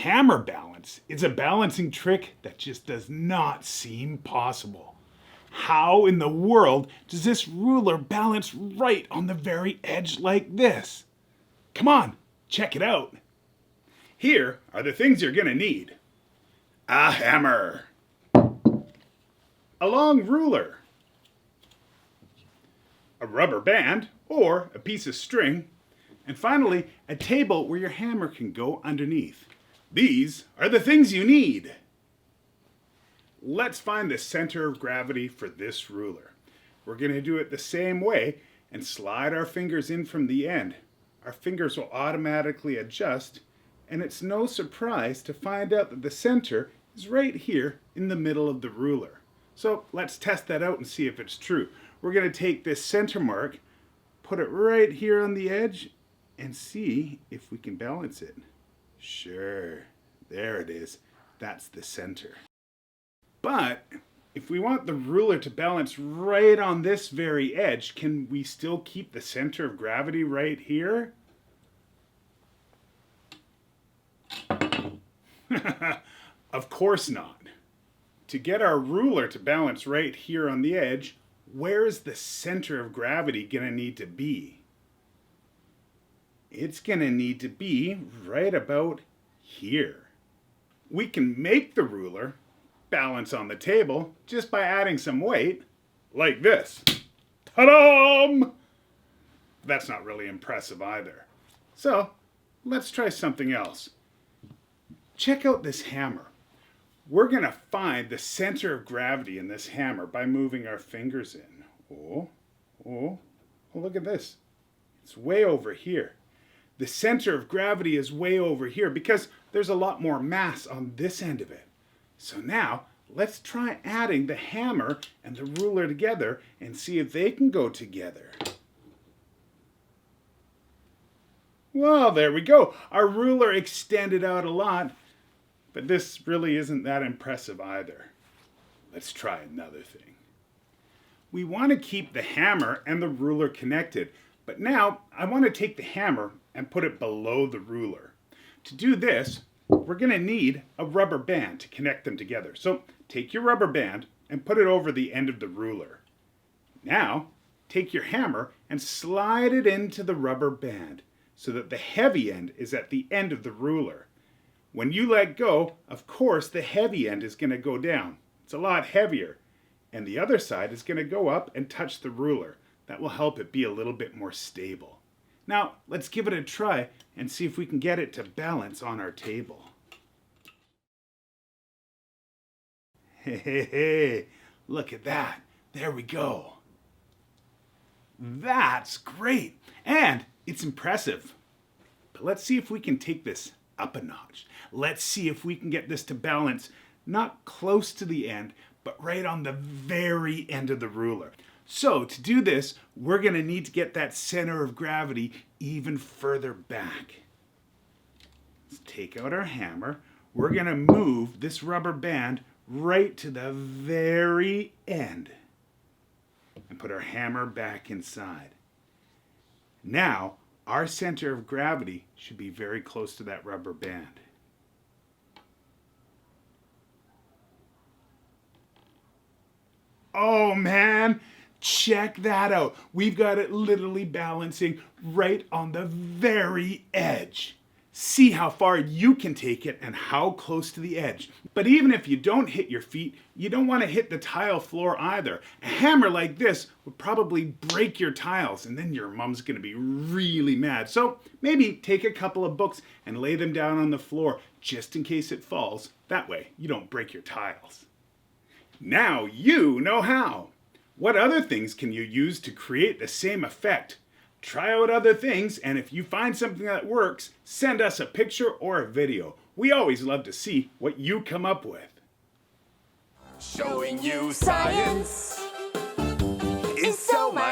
hammer balance is a balancing trick that just does not seem possible. How in the world does this ruler balance right on the very edge like this? Come on, check it out. Here are the things you're gonna need. A hammer, a long ruler, a rubber band or a piece of string, and finally, a table where your hammer can go underneath. These are the things you need. Let's find the center of gravity for this ruler. We're going to do it the same way and slide our fingers in from the end. Our fingers will automatically adjust, and it's no surprise to find out that the center is right here in the middle of the ruler. So let's test that out and see if it's true. We're going to take this center mark, put it right here on the edge, and see if we can balance it. Sure, there it is. That's the center. But if we want the ruler to balance right on this very edge, can we still keep the center of gravity right here? Of course not. To get our ruler to balance right here on the edge, where is the center of gravity going to need to be? It's going to need to be right about here. We can make the ruler balance on the table just by adding some weight, like this. Ta-da! That's not really impressive either. So, let's try something else. Check out this hammer. We're going to find the center of gravity in this hammer by moving our fingers in. Oh, look at this. It's way over here. The center of gravity is way over here because there's a lot more mass on this end of it. So now, let's try adding the hammer and the ruler together and see if they can go together. Well, there we go. Our ruler extended out a lot, but this really isn't that impressive either. Let's try another thing. We want to keep the hammer and the ruler connected, but now I want to take the hammer and put it below the ruler. To do this, we're going to need a rubber band to connect them together. So take your rubber band and put it over the end of the ruler. Now, take your hammer and slide it into the rubber band so that the heavy end is at the end of the ruler. When you let go, of course, the heavy end is going to go down. It's a lot heavier. And the other side is going to go up and touch the ruler. That will help it be a little bit more stable. Now, let's give it a try and see if we can get it to balance on our table. Hey, look at that. There we go. That's great. And it's impressive. But let's see if we can take this up a notch. Let's see if we can get this to balance not close to the end, but right on the very end of the ruler. So to do this, we're going to need to get that center of gravity even further back. Let's take out our hammer. We're going to move this rubber band right to the very end and put our hammer back inside. Now, our center of gravity should be very close to that rubber band. Oh man, check that out. We've got it literally balancing right on the very edge. See how far you can take it and how close to the edge. But even if you don't hit your feet, you don't want to hit the tile floor either. A hammer like this would probably break your tiles and then your mom's going to be really mad. So maybe take a couple of books and lay them down on the floor just in case it falls. That way you don't break your tiles. Now you know how. What other things can you use to create the same effect? Try out other things, and if you find something that works, send us a picture or a video. We always love to see what you come up with. Showing you science is so much